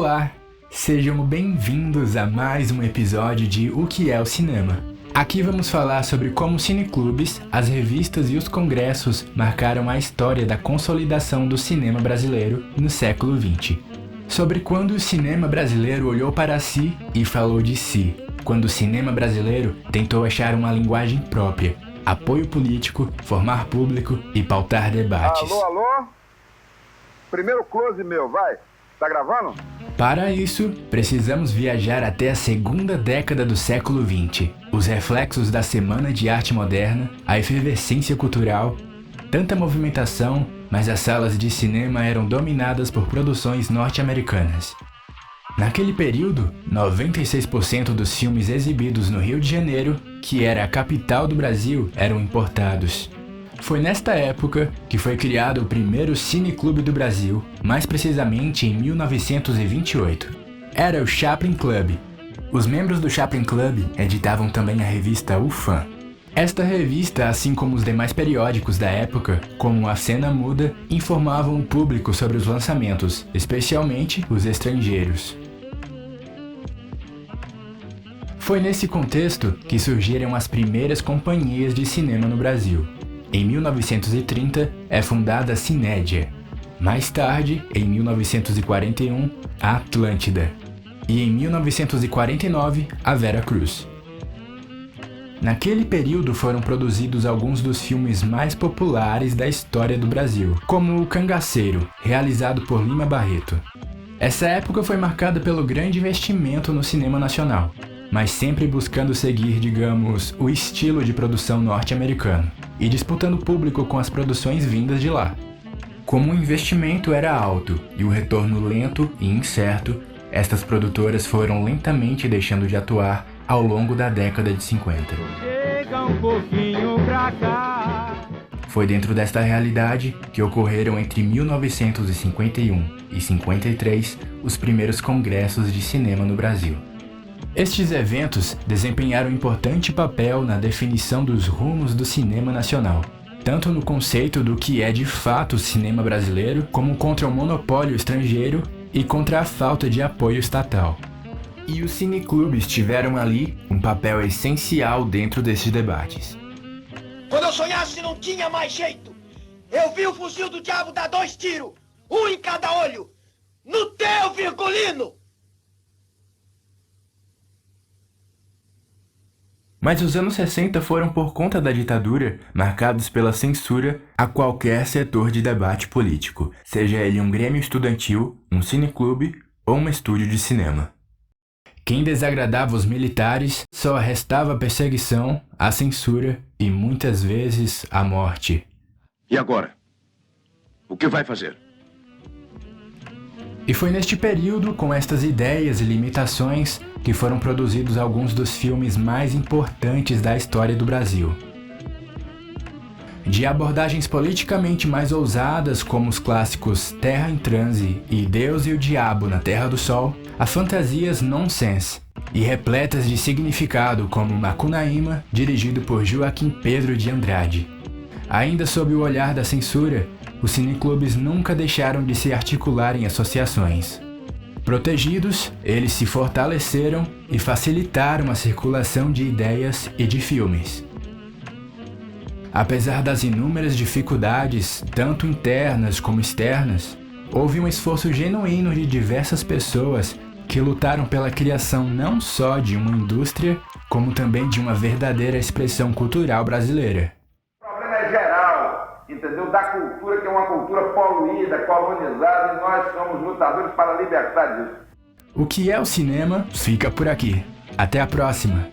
Olá, sejam bem-vindos a mais um episódio de O que é o Cinema. Aqui vamos falar sobre como os cineclubes, as revistas e os congressos marcaram a história da consolidação do cinema brasileiro no século XX. Sobre quando o cinema brasileiro olhou para si e falou de si, quando o cinema brasileiro tentou achar uma linguagem própria, apoio político, formar público e pautar debates. Alô? Primeiro close meu, vai. Tá gravando? Para isso, precisamos viajar até a segunda década do século XX. Os reflexos da Semana de Arte Moderna, a efervescência cultural, tanta movimentação, mas as salas de cinema eram dominadas por produções norte-americanas. Naquele período, 96% dos filmes exibidos no Rio de Janeiro, que era a capital do Brasil, eram importados. Foi nesta época que foi criado o primeiro cineclube do Brasil, mais precisamente em 1928. Era o Chaplin Club. Os membros do Chaplin Club editavam também a revista O Fã. Esta revista, assim como os demais periódicos da época, como a Cena Muda, informavam o público sobre os lançamentos, especialmente os estrangeiros. Foi nesse contexto que surgiram as primeiras companhias de cinema no Brasil. Em 1930, é fundada a Cinédia. Mais tarde, em 1941, a Atlântida. E em 1949, a Vera Cruz. Naquele período foram produzidos alguns dos filmes mais populares da história do Brasil, como O Cangaceiro, realizado por Lima Barreto. Essa época foi marcada pelo grande investimento no cinema nacional, mas sempre buscando seguir, digamos, o estilo de produção norte-americano e disputando público com as produções vindas de lá. Como o investimento era alto e o retorno lento e incerto, estas produtoras foram lentamente deixando de atuar ao longo da década de 50. Chega um pouquinho pra cá. Foi dentro desta realidade que ocorreram entre 1951 e 53 os primeiros congressos de cinema no Brasil. Estes eventos desempenharam importante papel na definição dos rumos do cinema nacional, tanto no conceito do que é de fato o cinema brasileiro, como contra o monopólio estrangeiro e contra a falta de apoio estatal. E os cineclubes tiveram ali um papel essencial dentro desses debates. Quando eu sonhasse não tinha mais jeito, eu vi o fuzil do diabo dar 2 tiros, um em cada olho, no teu, Virgulino! Mas os anos 60 foram, por conta da ditadura, marcados pela censura a qualquer setor de debate político, seja ele um grêmio estudantil, um cineclube ou um estúdio de cinema. Quem desagradava os militares só restava a perseguição, a censura e, muitas vezes, a morte. E agora? O que vai fazer? E foi neste período, com estas ideias e limitações, que foram produzidos alguns dos filmes mais importantes da história do Brasil. De abordagens politicamente mais ousadas, como os clássicos Terra em Transe e Deus e o Diabo na Terra do Sol, a fantasias nonsense e repletas de significado, como Macunaíma, dirigido por Joaquim Pedro de Andrade. Ainda sob o olhar da censura, os cineclubes nunca deixaram de se articular em associações. Protegidos, eles se fortaleceram e facilitaram a circulação de ideias e de filmes. Apesar das inúmeras dificuldades, tanto internas como externas, houve um esforço genuíno de diversas pessoas que lutaram pela criação não só de uma indústria, como também de uma verdadeira expressão cultural brasileira. O problema é geral, entendeu? Da cultura, que é uma cultura poluída, colonizada, e nós somos lutadores para libertar disso. O que é o cinema fica por aqui. Até a próxima!